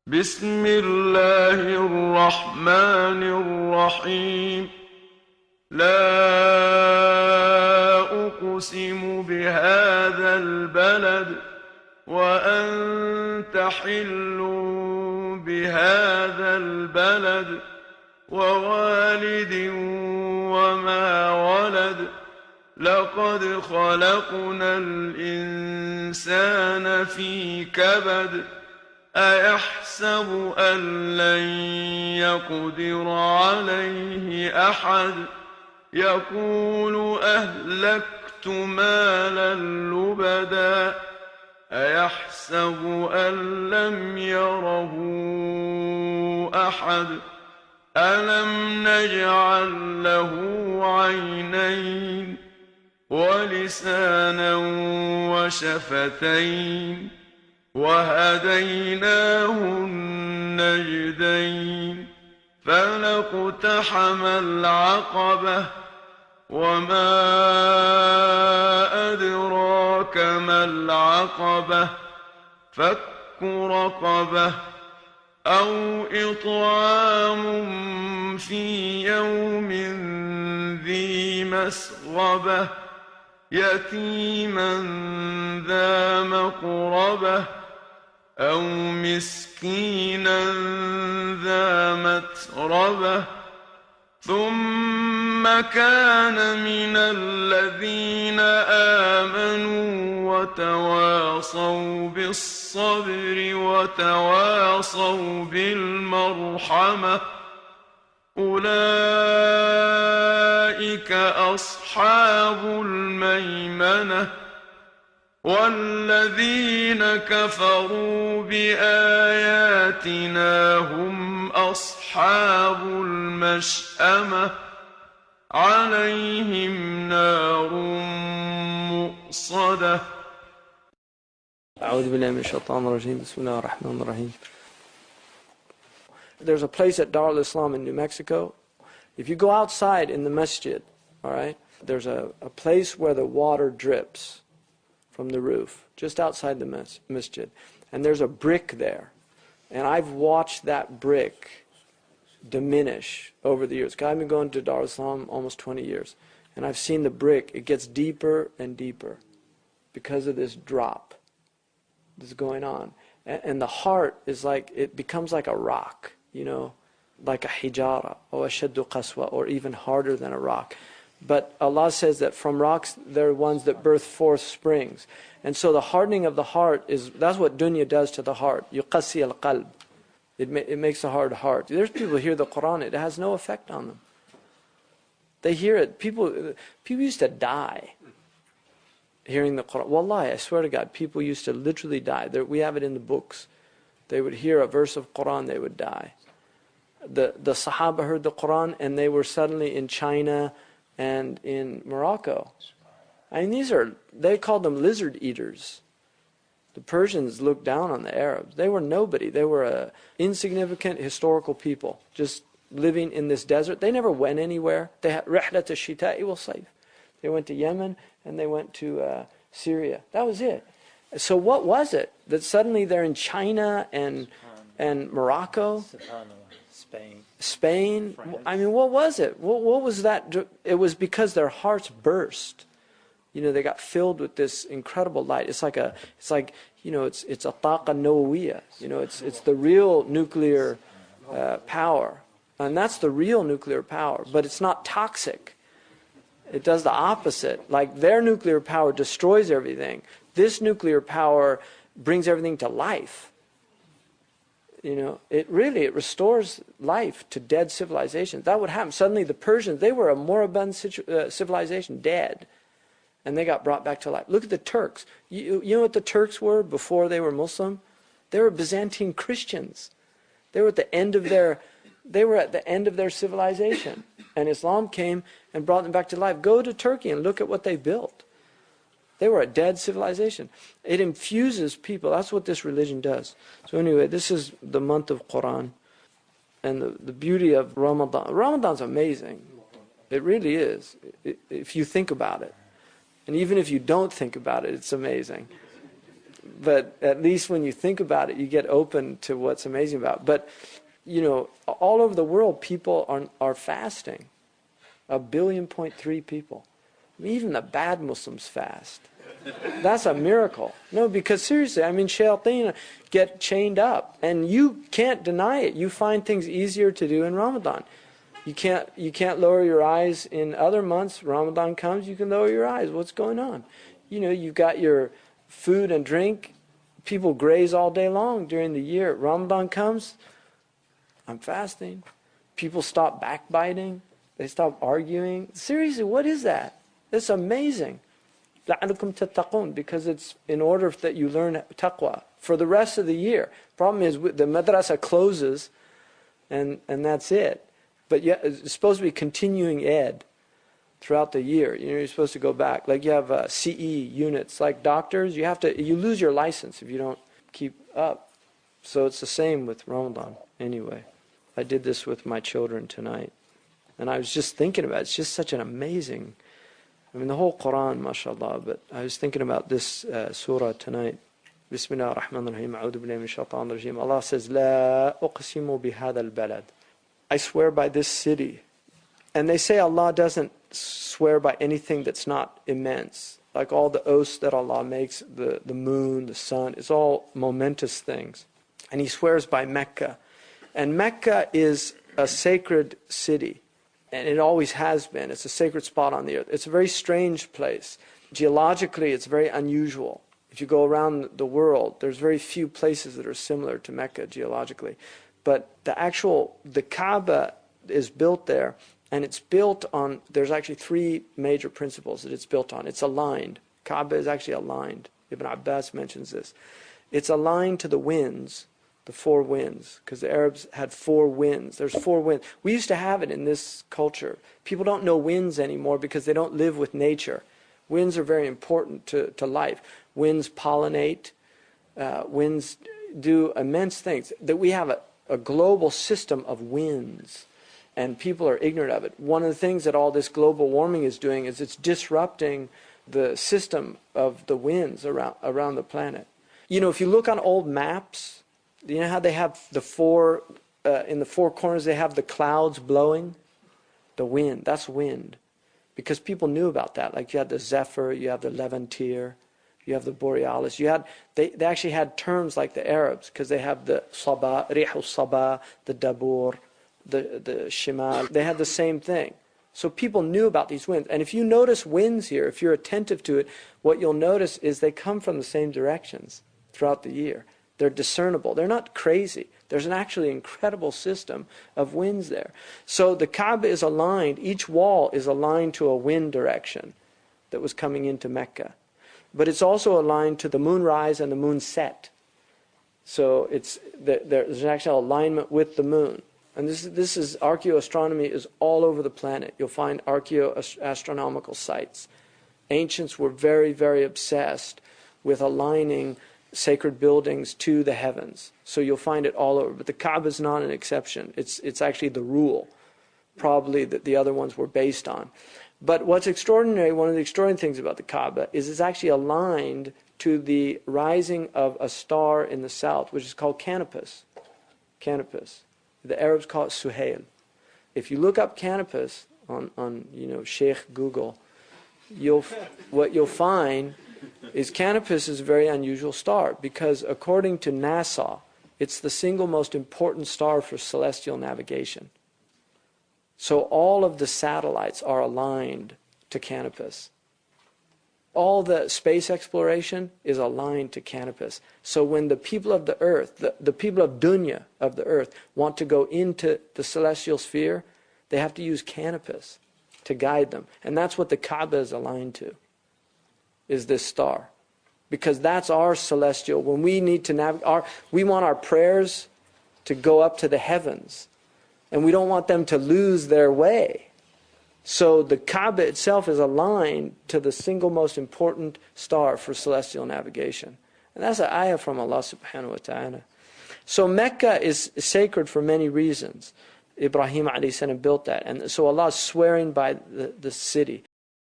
بسم الله الرحمن الرحيم لا أقسم بهذا البلد وأنت حل بهذا البلد ووالد وما ولد لقد خلقنا الإنسان في كبد أيحسب أن لن يقدر عليه أحد يقول أهلكت مالا لبدا أيحسب أن لم يره أحد ألم نجعل له عينين ولسانا وشفتين وهديناه النجدين فلاقتحم العقبة وما أدراك ما العقبة فك رقبة أو إطعام في يوم ذي مسغبة يتيما ذا مقربة أو مسكينا ذا متربة ثم كان من الذين آمنوا وتواصوا بالصبر وتواصوا بالمرحمة أولئك أصحاب الميمنة والذين كفروا بآياتنا هم أصحاب المشأمة عليهم نار مؤصدة أعوذ بالله من الشيطان الرجيم بسم الله الرحمن الرحيم. There's a place at Dar al-Islam in New Mexico. If you go outside in the masjid, all right, there's a place where the water drips from the roof, just outside the masjid. And there's a brick there. And I've watched that brick diminish over the years. 'Cause I've been going to Dar al-Islam almost 20 years. And I've seen the brick, it gets deeper and deeper because of this drop that's going on. And the heart is like, it becomes like a rock, you know, like a hijara, or ashaddu qaswa, or even harder than a rock. But Allah says that from rocks, there are ones that birth forth springs. And so the hardening of the heart that's what dunya does to the heart. Yuqassi al-qalb. It makes the heart hard. There's people who hear the Quran, it has no effect on them. They hear it. People used to die hearing the Quran. Wallahi, I swear to God, people used to literally die. We have it in the books. They would hear a verse of Quran, they would die. The Sahaba heard the Quran and they were suddenly in China and in Morocco. I mean, they called them lizard eaters. The Persians looked down on the Arabs. They were nobody. They were insignificant historical people, just living in this desert. They never went anywhere. They had rihlat ash-shita'i wal-sayf. They went to Yemen and they went to Syria. That was it. So what was it that suddenly they're in China and Morocco? Spain. I mean, what was it? What was that? It was because their hearts burst. You know, they got filled with this incredible light. It's like you know, it's a taqa nawawiyya. You know, it's the real nuclear power, and that's the real nuclear power. But it's not toxic. It does the opposite. Like their nuclear power destroys everything. This nuclear power brings everything to life. You know, it restores life to dead civilizations. That would happen. Suddenly the Persians, they were a moribund civilization, dead. And they got brought back to life. Look at the Turks. You know what the Turks were before they were Muslim? They were Byzantine Christians. They were at the end of their civilization. And Islam came and brought them back to life. Go to Turkey and look at what they built. They were a dead civilization. It infuses people. That's what this religion does. So anyway, this is the month of Quran. And the beauty of Ramadan. Ramadan's amazing. It really is. If you think about it. And even if you don't think about it, it's amazing. But at least when you think about it, you get open to what's amazing about it. But, you know, all over the world, people are fasting. 1.3 billion people. Even the bad Muslims fast. That's a miracle. No, because seriously, I mean, shayateen get chained up, and you can't deny it. You find things easier to do in Ramadan. You can't lower your eyes in other months. Ramadan comes, you can lower your eyes. What's going on? You know, you've got your food and drink. People graze all day long during the year. Ramadan comes, I'm fasting. People stop backbiting. They stop arguing. Seriously, what is that? It's amazing. لَعَلُكُمْ تَتَّقُونَ, because it's in order that you learn taqwa for the rest of the year. Problem is, the madrasa closes, and that's it. But yeah, it's supposed to be continuing ed throughout the year. You know, you're supposed to go back. Like you have CE units, like doctors. You lose your license if you don't keep up. So it's the same with Ramadan. Anyway, I did this with my children tonight, and I was just thinking about it. It's just such an amazing. I mean, the whole Quran, mashallah, but I was thinking about this surah tonight. Bismillah ar-Rahman ar-Rahim, a'udhu billahi min shaitan ar-Rajim. Allah says, La uqsimu bihada al-balad. I swear by this city. And they say Allah doesn't swear by anything that's not immense. Like all the oaths that Allah makes, the moon, the sun, it's all momentous things. And He swears by Mecca. And Mecca is a sacred city. And it always has been. It's a sacred spot on the earth. It's a very strange place. Geologically, it's very unusual. If you go around the world, there's very few places that are similar to Mecca geologically. But the Kaaba is built there, and it's built on, there's actually 3 major principles that it's built on. It's aligned. Kaaba is actually aligned. Ibn Abbas mentions this. It's aligned to the winds. The 4 winds, because the Arabs had 4 winds. There's 4 winds. We used to have it in this culture. People don't know winds anymore because they don't live with nature. Winds are very important to life. Winds pollinate. Winds do immense things. That we have a global system of winds, and people are ignorant of it. One of the things that all this global warming is doing is it's disrupting the system of the winds around the planet. You know, if you look on old maps, you know how they have in the 4 corners they have the clouds blowing? The wind, that's wind. Because people knew about that. Like you had the Zephyr, you have the Levantir, you have the Borealis. They actually had terms like the Arabs, because they have the Sabah, Rih al-Sabah, the Dabur, the Shimal. They had the same thing. So people knew about these winds. And if you notice winds here, if you're attentive to it, what you'll notice is they come from the same directions throughout the year. They're discernible. They're not crazy. There's an actually incredible system of winds there. So the Kaaba is aligned. Each wall is aligned to a wind direction that was coming into Mecca. But it's also aligned to the moonrise and the moon set. So there's an actual alignment with the moon. And this is archaeoastronomy is all over the planet. You'll find archaeoastronomical sites. Ancients were very, very obsessed with aligning sacred buildings to the heavens. So you'll find it all over. But the Kaaba is not an exception. It's actually the rule, probably, that the other ones were based on. But what's extraordinary, one of the extraordinary things about the Kaaba is it's actually aligned to the rising of a star in the south, which is called Canopus. Canopus. The Arabs call it Suhail. If you look up Canopus on Sheikh Google, what you'll find is Canopus is a very unusual star, because according to NASA, it's the single most important star for celestial navigation. So all of the satellites are aligned to Canopus. All the space exploration is aligned to Canopus. So when the people of the earth, the people of Dunya, of the earth, want to go into the celestial sphere, they have to use Canopus to guide them. And that's what the Kaaba is aligned to, is this star. Because that's our celestial, when we need to navigate, we want our prayers to go up to the heavens. And we don't want them to lose their way. So the Kaaba itself is aligned to the single most important star for celestial navigation. And that's an ayah from Allah subhanahu wa ta'ala. So Mecca is sacred for many reasons. Ibrahim alayhi salam built that. And so Allah is swearing by the city.